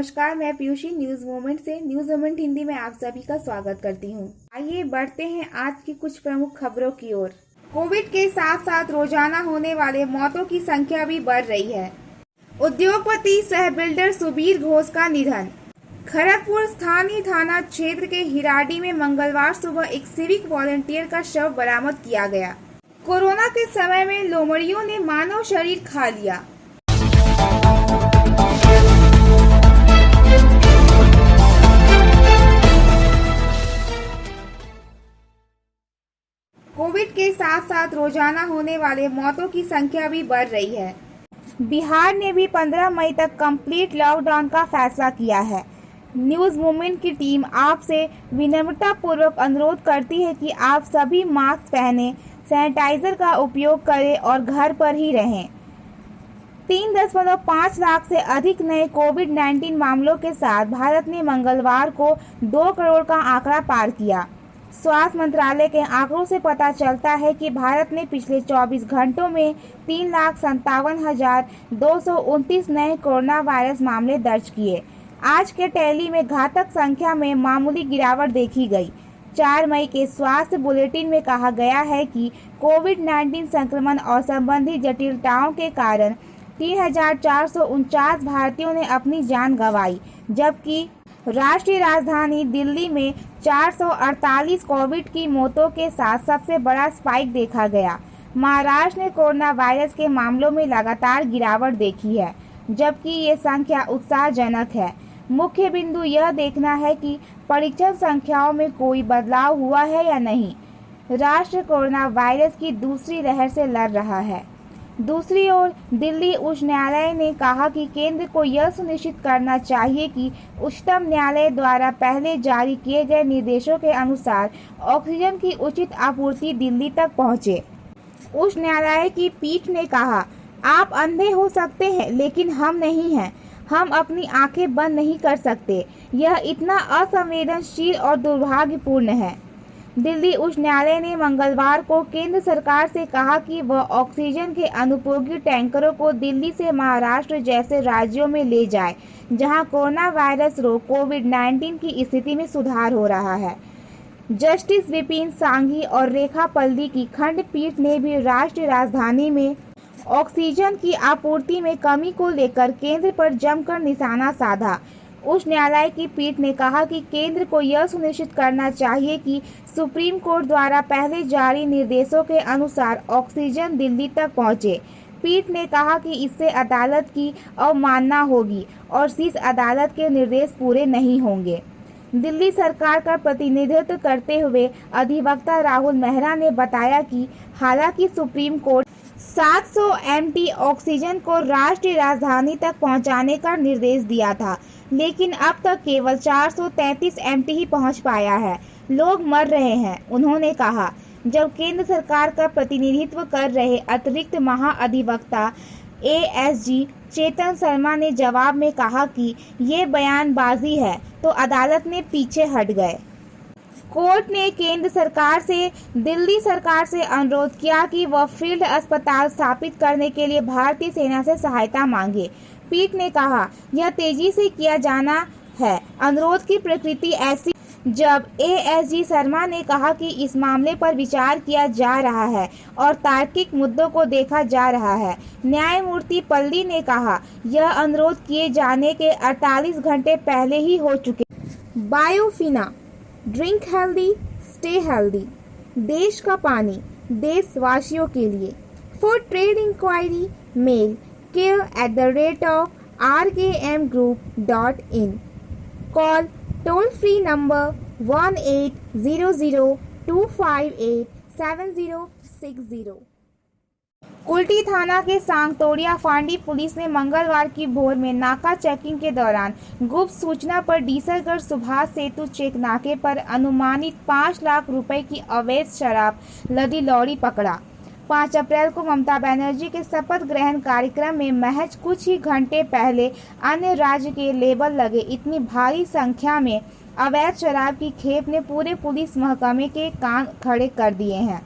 नमस्कार, मैं Piyushji news moment से न्यूज मोमेंट हिंदी में आप सभी का स्वागत करती हूं। आइए बढ़ते हैं आज की कुछ प्रमुख खबरों की ओर। कोविड के साथ साथ रोजाना होने वाले मौतों की संख्या भी बढ़ रही है। उद्योगपति सह बिल्डर सुबीर घोष का निधन। खड़गपुर स्थानीय थाना क्षेत्र के हिराडी में मंगलवार सुबह एक सिविक वॉलंटियर का शव बरामद किया गया। कोरोना के समय में लोमड़ियों ने मानव शरीर खा लिया। कोविड के साथ साथ रोजाना होने वाले मौतों की संख्या भी बढ़ रही है। बिहार ने भी 15 मई तक कंप्लीट लॉकडाउन का फैसला किया है। न्यूज मूवमेंट की टीम आपसे विनम्रता पूर्वक अनुरोध करती है कि आप सभी मास्क पहने, सैनिटाइजर का उपयोग करें और घर पर ही रहें। 3.5 लाख से अधिक नए कोविड-19 मामलों के साथ भारत ने मंगलवार को 2 करोड़ का आंकड़ा पार किया। स्वास्थ्य मंत्रालय के आंकड़ों से पता चलता है कि भारत ने पिछले 24 घंटों में 3,57,229 नए कोरोना वायरस मामले दर्ज किए। आज के टैली में घातक संख्या में मामूली गिरावट देखी गई। 4 मई के स्वास्थ्य बुलेटिन में कहा गया है कि कोविड-19 संक्रमण और संबंधित जटिलताओं के कारण 3,449 भारतीयों ने अपनी जान गंवाई, जबकि राष्ट्रीय राजधानी दिल्ली में 448 कोविड की मौतों के साथ सबसे बड़ा स्पाइक देखा गया। महाराष्ट्र ने कोरोना वायरस के मामलों में लगातार गिरावट देखी है, जबकि ये संख्या उत्साहजनक है। मुख्य बिंदु यह देखना है कि परीक्षण संख्याओं में कोई बदलाव हुआ है या नहीं। राष्ट्र कोरोना वायरस की दूसरी लहर से लड़ रहा है। दूसरी ओर दिल्ली उच्च न्यायालय ने कहा कि केंद्र को यह सुनिश्चित करना चाहिए कि उच्चतम न्यायालय द्वारा पहले जारी किए गए निर्देशों के अनुसार ऑक्सीजन की उचित आपूर्ति दिल्ली तक पहुंचे। उच्च न्यायालय की पीठ ने कहा, आप अंधे हो सकते हैं लेकिन हम नहीं हैं। हम अपनी आंखें बंद नहीं कर सकते। यह इतना असंवेदनशील और दुर्भाग्यपूर्ण है। दिल्ली उच्च न्यायालय ने मंगलवार को केंद्र सरकार से कहा कि वह ऑक्सीजन के अनुपयोगी टैंकरों को दिल्ली से महाराष्ट्र जैसे राज्यों में ले जाए, जहां कोरोना वायरस रोग कोविड-19 की स्थिति में सुधार हो रहा है। जस्टिस विपिन सांघी और रेखा पल्ली की खंडपीठ ने भी राष्ट्रीय राजधानी में ऑक्सीजन की आपूर्ति में कमी को लेकर केंद्र पर जमकर निशाना साधा। उच्च न्यायालय की पीठ ने कहा कि केंद्र को यह सुनिश्चित करना चाहिए कि सुप्रीम कोर्ट द्वारा पहले जारी निर्देशों के अनुसार ऑक्सीजन दिल्ली तक पहुंचे। पीठ ने कहा कि इससे अदालत की अवमानना होगी और शीर्ष अदालत के निर्देश पूरे नहीं होंगे। दिल्ली सरकार का प्रतिनिधित्व करते हुए अधिवक्ता राहुल मेहरा ने बताया कि हालांकि सुप्रीम कोर्ट 700 MT ऑक्सीजन को राष्ट्रीय राजधानी तक पहुंचाने का निर्देश दिया था, लेकिन अब तक केवल 433 MT ही पहुंच पाया है। लोग मर रहे हैं, उन्होंने कहा। जब केंद्र सरकार का प्रतिनिधित्व कर रहे अतिरिक्त महाअधिवक्ता ASG चेतन शर्मा ने जवाब में कहा कि ये बयानबाजी है, तो अदालत ने पीछे हट गए। कोर्ट ने केंद्र सरकार से दिल्ली सरकार से अनुरोध किया कि वह फील्ड अस्पताल स्थापित करने के लिए भारतीय सेना से सहायता मांगे। पीठ ने कहा, यह तेजी से किया जाना है। अनुरोध की प्रकृति ऐसी जब ASG शर्मा ने कहा कि इस मामले पर विचार किया जा रहा है और तार्किक मुद्दों को देखा जा रहा है। न्यायमूर्ति पल्ली ने कहा, यह अनुरोध किए जाने के 48 घंटे पहले ही हो चुके। Biofina, drink healthy, stay healthy. देश का पानी देशवासियों के लिए। For trade inquiry mail care@rkmgroup.in। Call toll free number 1800-258-7060। Kulti थाना के सांगतोड़िया फांडी पुलिस ने मंगलवार की भोर में नाका चेकिंग के दौरान गुप्त सूचना पर डीसलगढ़ सुभाष सेतु चेक नाके पर अनुमानित 5 लाख रुपए की अवैध शराब लदी लॉरी पकड़ा। 5 अप्रैल को ममता बनर्जी के शपथ ग्रहण कार्यक्रम में महज कुछ ही घंटे पहले अन्य राज्य के लेबल लगे इतनी भारी संख्या में अवैध शराब की खेप ने पूरे पुलिस महकमे के कान खड़े कर दिए हैं।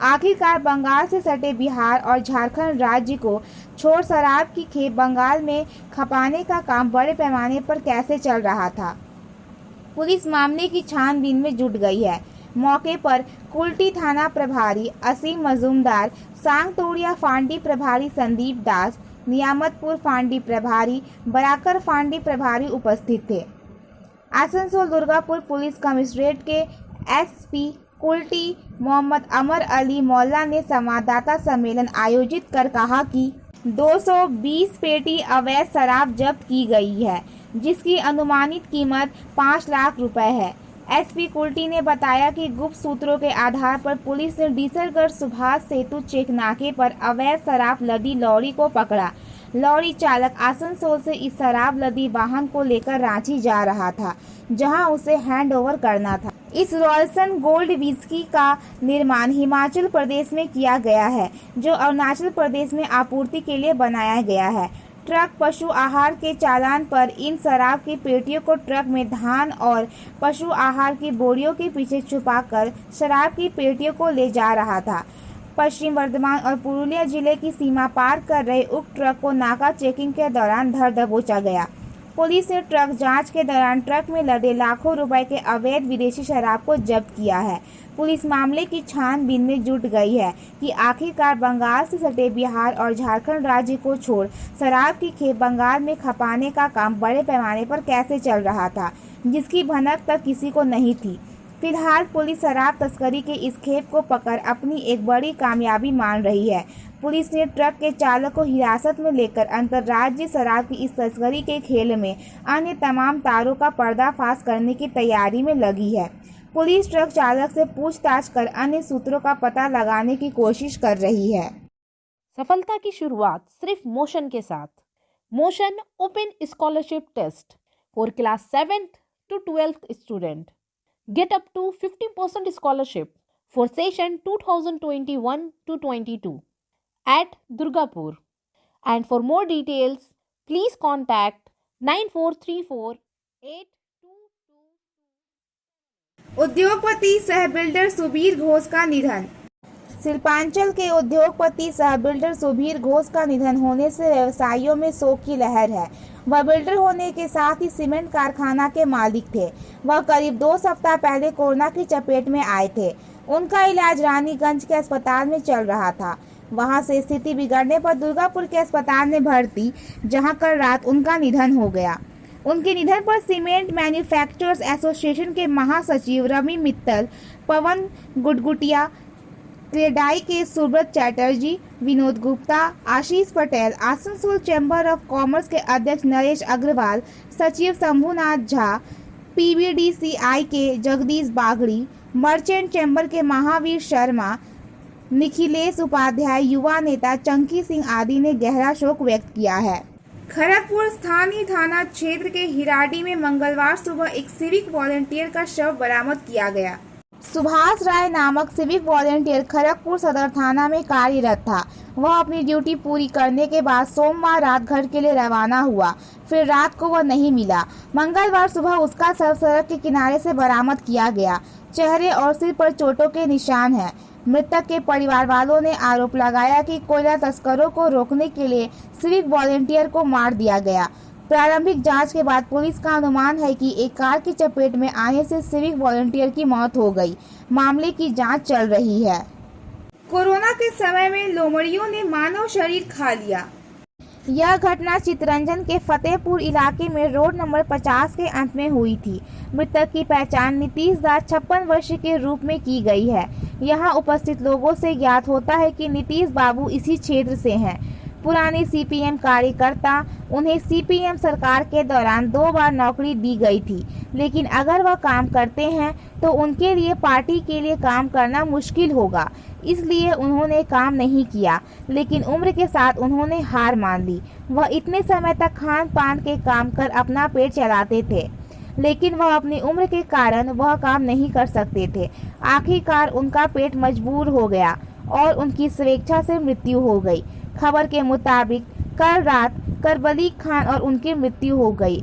आखिरकार बंगाल से सटे बिहार और झारखंड राज्य को छोड़ शराब की खेप बंगाल में खपाने का काम बड़े पैमाने पर कैसे चल रहा था। पुलिस मामले की छानबीन में जुट गई है। मौके पर कुल्टी थाना प्रभारी असीम मजूमदार, सांगतोड़िया फांडी प्रभारी संदीप दास, नियामतपुर फांडी प्रभारी बराकर फांडी प्रभारी उपस्थित थे। आसनसोल दुर्गापुर पुलिस कमिश्नरेट के एसपी कुल्टी मोहम्मद अमर अली मौला ने संवाददाता सम्मेलन आयोजित कर कहा कि 220 पेटी अवैध शराब जब्त की गई है, जिसकी अनुमानित कीमत 5 लाख रुपए है। एसपी कुल्टी ने बताया कि गुप्त सूत्रों के आधार पर पुलिस ने डीसलगढ़ सुभाष सेतु चेक नाके पर अवैध शराब लदी लॉरी को पकड़ा। लॉरी चालक आसनसोल से इस शराब लदी वाहन को लेकर रांची जा रहा था, जहां उसे हैंडओवर करना था। इस रॉयल्सन गोल्ड विस्की का निर्माण हिमाचल प्रदेश में किया गया है, जो अरुणाचल प्रदेश में आपूर्ति के लिए बनाया गया है। ट्रक पशु आहार के चालान पर इन शराब की पेटियों को ट्रक में धान और पशु आहार की बोरियों के पीछे छुपाकर शराब की पेटियों को ले जा रहा था। पश्चिम वर्धमान और पुरुलिया जिले की सीमा पार कर रहे उक्त ट्रक को नाका चेकिंग के दौरान धर दबोचा गया। पुलिस ने ट्रक जांच के दौरान ट्रक में लदे लाखों रुपए के अवैध विदेशी शराब को जब्त किया है। पुलिस मामले की छानबीन में जुट गई है कि आखिरकार बंगाल से सटे बिहार और झारखंड राज्य को छोड़ शराब की खेप बंगाल में खपाने का काम बड़े पैमाने पर कैसे चल रहा था, जिसकी भनक तक किसी को नहीं थी। फिलहाल पुलिस शराब तस्करी के इस खेप को पकड़ अपनी एक बड़ी कामयाबी मान रही है। पुलिस ने ट्रक के चालक को हिरासत में लेकर अंतर्राज्यीय शराब की इस तस्करी के खेल में अन्य तमाम तारों का पर्दाफाश करने की तैयारी में लगी है। पुलिस ट्रक चालक से पूछताछ कर अन्य सूत्रों का पता लगाने की कोशिश कर रही है। सफलता की शुरुआत सिर्फ मोशन के साथ। Motion open scholarship test for class 7th to 12th student. Get up to 50% scholarship for session 2021 to 22 at Durgapur. And for more details, please contact 9434 उद्योगपति सह बिल्डर सुबीर घोष का निधन। शिल्पांचल के उद्योगपति सह बिल्डर सुबीर घोष का निधन होने से व्यवसायियों में शोक की लहर है। वह बिल्डर होने के साथ ही सीमेंट कारखाना के मालिक थे। वह करीब 2 सप्ताह पहले कोरोना की चपेट में आए थे। उनका इलाज रानीगंज के अस्पताल में चल रहा था। वहां से स्थिति बिगड़ने पर दुर्गापुर के अस्पताल में भर्ती, जहां कल रात उनका निधन हो गया। उनके निधन पर सीमेंट मैन्युफैक्चरर्स एसोसिएशन के महासचिव रवि मित्तल, पवन गुटगुटिया, क्रेडाई के Subrata Chatterjee, Vinod Gupta, Ashish Patel, Asansol chamber of commerce के अध्यक्ष नरेश अग्रवाल, सचिव शंभुनाथ झा, पीबीडीसीआई के जगदीश बागड़ी, मर्चेंट चैम्बर के महावीर शर्मा, निखिलेश उपाध्याय, युवा नेता चंकी सिंह आदि ने गहरा शोक व्यक्त किया है। खड़गपुर स्थानीय थाना क्षेत्र के हिराडी में मंगलवार सुबह एक सिविक वॉलंटियर का शव बरामद किया गया। सुभाष राय नामक सिविक वॉलंटियर खड़गपुर सदर थाना में कार्यरत था। वह अपनी ड्यूटी पूरी करने के बाद सोमवार रात घर के लिए रवाना हुआ। फिर रात को वह नहीं मिला। मंगलवार सुबह उसका शव सड़क के किनारे से बरामद किया गया। चेहरे और सिर पर चोटों के निशान हैं। मृतक के परिवार वालों ने आरोप लगाया कि कोयला तस्करों को रोकने के लिए सिविक वॉलंटियर को मार दिया गया। प्रारंभिक जांच के बाद पुलिस का अनुमान है कि एक कार की चपेट में आने से सिविक वॉलंटियर की मौत हो गई। मामले की जांच चल रही है। कोरोना के समय में लोमड़ियों ने मानव शरीर खा लिया। यह घटना चितरंजन के फतेहपुर इलाके में रोड नंबर 50 के अंत में हुई थी। मृतक की पहचान नीतीश दास 56 वर्ष के रूप में की गई है। यहाँ उपस्थित लोगों से ज्ञात होता है कि नीतीश बाबू इसी क्षेत्र से हैं। पुराने सीपीएम कार्यकर्ता, उन्हें सीपीएम सरकार के दौरान 2 बार नौकरी दी गई थी, लेकिन अगर वह काम करते हैं तो उनके लिए पार्टी के लिए काम करना मुश्किल होगा, इसलिए उन्होंने काम नहीं किया। लेकिन उम्र के साथ उन्होंने हार मान ली। वह इतने समय तक खान पान के काम कर अपना पेट चलाते थे, लेकिन वह अपनी उम्र के कारण वह काम नहीं कर सकते थे। आखिरकार उनका पेट मजबूर हो गया और उनकी स्वेच्छा से मृत्यु हो गई। खबर के मुताबिक कल रात करबलीक खान और उनकी मृत्यु हो गई।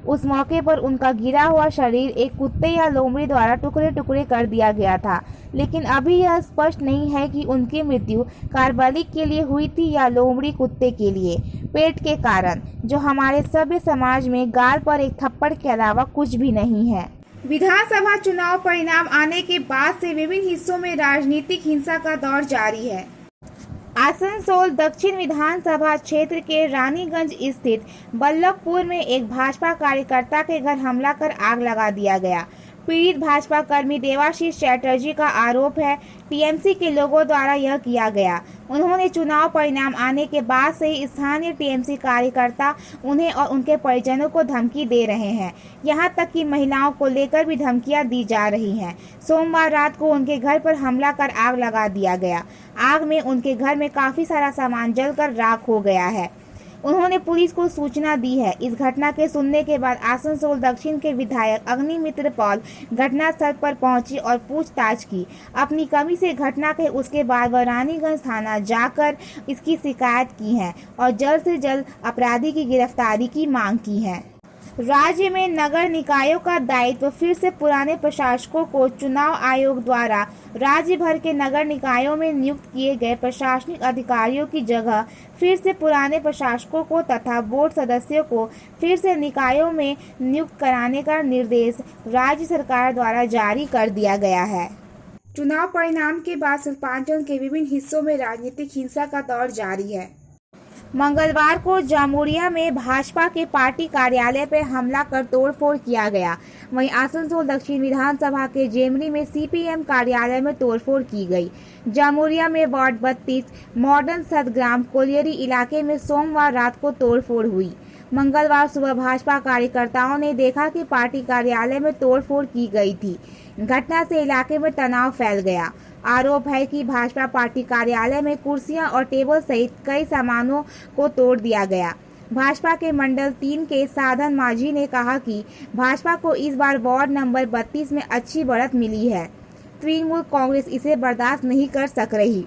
उस मौके पर उनका गिरा हुआ शरीर एक कुत्ते या लोमड़ी द्वारा टुकड़े टुकड़े कर दिया गया था। लेकिन अभी यह स्पष्ट नहीं है कि उनकी मृत्यु कार्बलिक के लिए हुई थी या लोमड़ी कुत्ते के लिए पेट के कारण, जो हमारे सभ्य समाज में गाल पर एक थप्पड़ के अलावा कुछ भी नहीं है। विधानसभा चुनाव परिणाम आने के बाद से विभिन्न हिस्सों में राजनीतिक हिंसा का दौर जारी है। आसनसोल दक्षिण विधानसभा क्षेत्र के रानीगंज स्थित बल्लभपुर में एक भाजपा कार्यकर्ता के घर हमला कर आग लगा दिया गया। पीड़ित भाजपा कर्मी देवाशीष चैटर्जी का आरोप है टीएमसी के लोगों द्वारा यह किया गया। उन्होंने चुनाव परिणाम आने के बाद से ही स्थानीय टीएमसी कार्यकर्ता उन्हें और उनके परिजनों को धमकी दे रहे हैं। यहां तक कि महिलाओं को लेकर भी धमकियां दी जा रही हैं। सोमवार रात को उनके घर पर हमला कर आग लगा दिया गया। आग में उनके घर में काफी सारा सामान जलकर राख हो गया है। उन्होंने पुलिस को सूचना दी है। इस घटना के सुनने के बाद आसनसोल दक्षिण के विधायक अग्निमित्र पॉल घटनास्थल पर पहुंची और पूछताछ की। अपनी कमी से घटना के उसके बाद वह रानीगंज थाना जाकर इसकी शिकायत की है और जल्द से जल्द अपराधी की गिरफ्तारी की मांग की है। राज्य में नगर निकायों का दायित्व फिर से पुराने प्रशासकों को चुनाव आयोग द्वारा राज्य भर के नगर निकायों में नियुक्त किए गए प्रशासनिक अधिकारियों की जगह फिर से पुराने प्रशासकों को तथा बोर्ड सदस्यों को फिर से निकायों में नियुक्त कराने का निर्देश राज्य सरकार द्वारा जारी कर दिया गया है। चुनाव परिणाम के बाद शिल्पांचल के विभिन्न हिस्सों में राजनीतिक हिंसा का दौर जारी है। मंगलवार को जामुरिया में भाजपा के पार्टी कार्यालय पर हमला कर तोड़फोड़ किया गया। वहीं आसनसोल दक्षिण विधानसभा के जेमरी में सीपीएम कार्यालय में तोड़फोड़ की गई। जामुरिया में वार्ड 32 मॉडर्न सदग्राम कोलियरी इलाके में सोमवार रात को तोड़फोड़ हुई। मंगलवार सुबह भाजपा कार्यकर्ताओं ने देखा कि पार्टी कार्यालय में तोड़फोड़ की गई थी। घटना से इलाके में तनाव फैल गया। आरोप है कि भाजपा पार्टी कार्यालय में कुर्सियां और टेबल सहित कई सामानों को तोड़ दिया गया। भाजपा के मंडल 3 के साधन माझी ने कहा कि भाजपा को इस बार वार्ड नंबर 32 में अच्छी बढ़त मिली है। तृणमूल कांग्रेस इसे बर्दाश्त नहीं कर सक रही,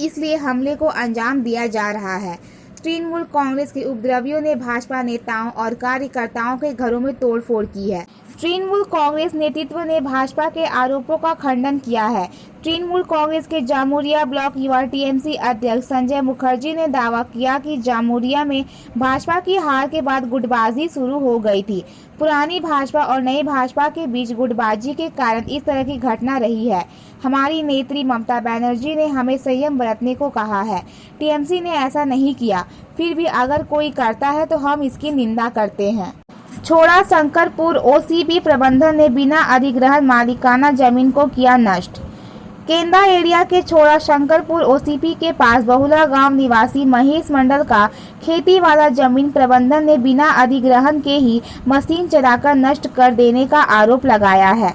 इसलिए हमले को अंजाम दिया जा रहा है। तृणमूल कांग्रेस के उपद्रवियों ने भाजपा नेताओं और कार्यकर्ताओं के घरों में तोड़फोड़ की है। तृणमूल कांग्रेस नेतृत्व ने भाजपा के आरोपों का खंडन किया है। तृणमूल कांग्रेस के जामुरिया ब्लॉक युवा टीएमसी अध्यक्ष संजय मुखर्जी ने दावा किया कि जामुरिया में भाजपा की हार के बाद गुटबाजी शुरू हो गई थी। पुरानी भाजपा और नई भाजपा के बीच गुटबाजी के कारण इस तरह की घटना रही है। हमारी नेत्री ममता बनर्जी ने हमें संयम बरतने को कहा है। टीएमसी ने ऐसा नहीं किया, फिर भी अगर कोई करता है तो हम इसकी निंदा करते हैं। छोड़ा शंकरपुर ओसीपी प्रबंधन ने बिना अधिग्रहण मालिकाना जमीन को किया नष्ट। केंदा एरिया के छोड़ा शंकरपुर ओसीपी के पास बहुला गांव निवासी महेश मंडल का खेती वाला जमीन प्रबंधन ने बिना अधिग्रहण के ही मशीन चलाकर नष्ट कर देने का आरोप लगाया है।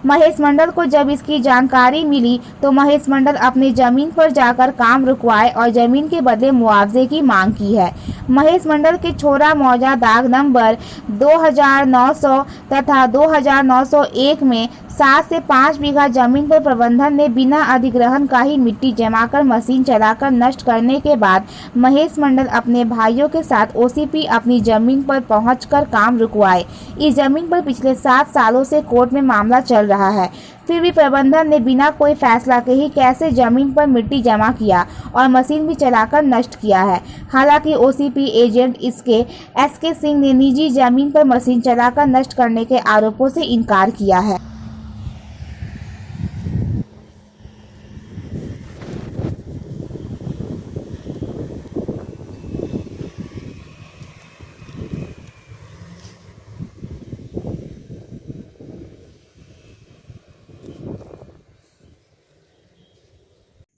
महेश मंडल को जब इसकी जानकारी मिली तो महेश मंडल अपनी जमीन पर जाकर काम रुकवाए और जमीन के बदले मुआवजे की मांग की है। महेश मंडल के छोरा मौजा दाग नंबर 2900 तथा 2901 में 7 से 5 बीघा जमीन पर प्रबंधन ने बिना अधिग्रहण का ही मिट्टी जमाकर मशीन चलाकर नष्ट करने के बाद महेश मंडल अपने भाइयों के साथ ओसीपी अपनी जमीन पर पहुंचकर काम रुकवाए। इस जमीन पर पिछले 7 सालों से कोर्ट में मामला चल रहा है, फिर भी प्रबंधन ने बिना कोई फैसला के ही कैसे जमीन पर मिट्टी जमा किया और मशीन भी चलाकर नष्ट किया है। हालांकि ओसीपी एजेंट एसके सिंह ने निजी जमीन पर मशीन चलाकर नष्ट करने के आरोपों से इनकार किया है।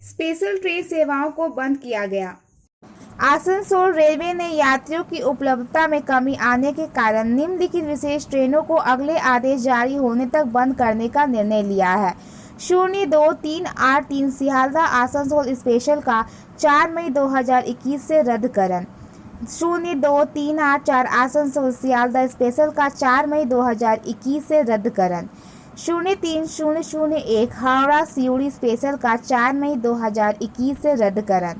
स्पेशल ट्रेन सेवाओं को बंद किया गया। आसनसोल रेलवे ने यात्रियों की उपलब्धता में कमी आने के कारण निम्नलिखित विशेष ट्रेनों को अगले आदेश जारी होने तक बंद करने का निर्णय लिया है। 02-383 सियालदह आसनसोल स्पेशल का 4 मई 2021 से रद्दकरण। 02-384 आसनसोल सियालदह स्पेशल का 4 मई 2021 से रद्दकरण। 03-001 हावड़ा सिउड़ी स्पेशल का 4 मई 2021 से रद्दकरण।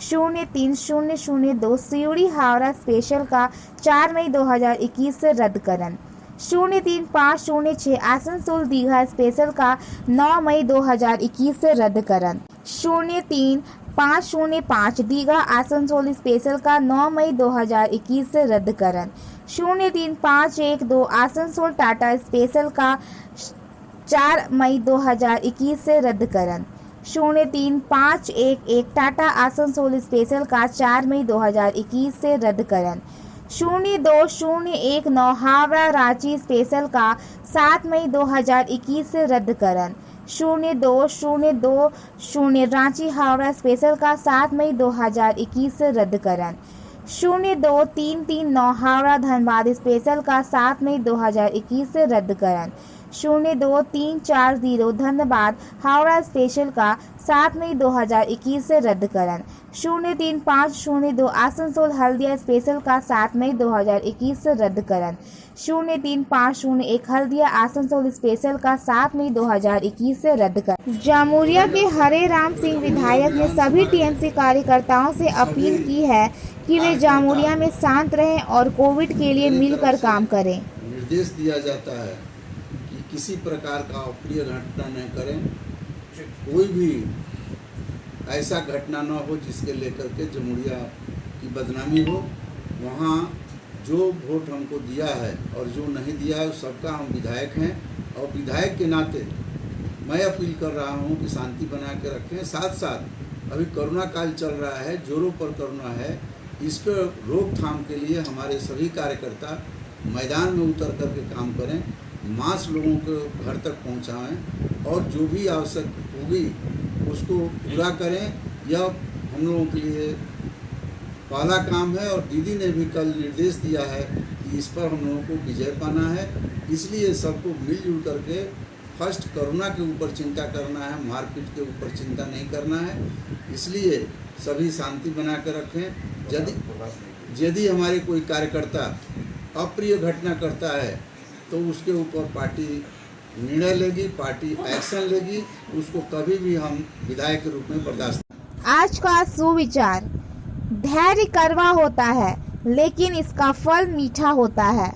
03-002 सिउड़ी हावड़ा स्पेशल का 4 मई 2021 से रद्दकरण। 03-506 आसनसोल दीघा स्पेशल का 9 मई 2021 से रद्दकरण। 03-505 दीघा आसनसोल स्पेशल का 9 मई 2021 से रद्दकरण। 03-512 आसनसोल टाटा स्पेशल का 4 मई 2021 से रद्दकरण। 03-511 टाटा आसनसोल स्पेशल का 4 मई 2021 से रद्दकरण। 02-019 हावड़ा रांची स्पेशल का 7 मई 2021 से रद्दकरण। 02-020 रांची हावड़ा स्पेशल का 7 मई 2021 से रद्दकरण। 02-339 हावड़ा धनबाद स्पेशल का 7 मई 2021 से रद्दकरण। 02-340 धनबाद हावड़ा स्पेशल का 7 मई 2021 से रद्दकरण। 03-502 आसनसोल हल्दिया स्पेशल का 7 मई 2021 से रद्दकरण। 03-501 हल्दिया आसनसोल स्पेशल का 7 मई 2021 से रद्दकरण। जामुरिया के हरे राम सिंह विधायक ने सभी टीएमसी कार्यकर्ताओं से अपील की है कि वे जामुरिया में शांत रहें और कोविड के लिए मिलकर काम करें। निर्देश दिया जाता है कि किसी प्रकार का अप्रिय घटना न करें, कोई भी ऐसा घटना न हो जिसके लेकर के जमुरिया की बदनामी हो। वहाँ जो वोट हमको दिया है और जो नहीं दिया है सबका हम विधायक हैं, और विधायक के नाते मैं अपील कर रहा हूँ कि शांति बना के रखें। साथ साथ अभी कोरोना काल चल रहा है, जोरों पर कोरोना है, इसको रोकथाम के लिए हमारे सभी कार्यकर्ता मैदान में उतर कर के काम करें, मास्क लोगों को घर तक पहुंचाएं और जो भी आवश्यक होगी उसको पूरा करें। यह हम लोगों के लिए पहला काम है और दीदी ने भी कल निर्देश दिया है कि इस पर हम लोगों को विजय पाना है। इसलिए सबको मिलजुल करके फर्स्ट कोरोना के ऊपर चिंता करना है, मारपीट के ऊपर चिंता नहीं करना है। इसलिए सभी शांति बना कर रखें। यदि हमारे कोई कार्यकर्ता अप्रिय घटना करता है तो उसके ऊपर पार्टी निर्णय लेगी, पार्टी एक्शन लेगी। उसको कभी भी हम विधायक के रूप में बर्दाश्त। आज का सुविचार, धैर्य कड़वा होता है लेकिन इसका फल मीठा होता है।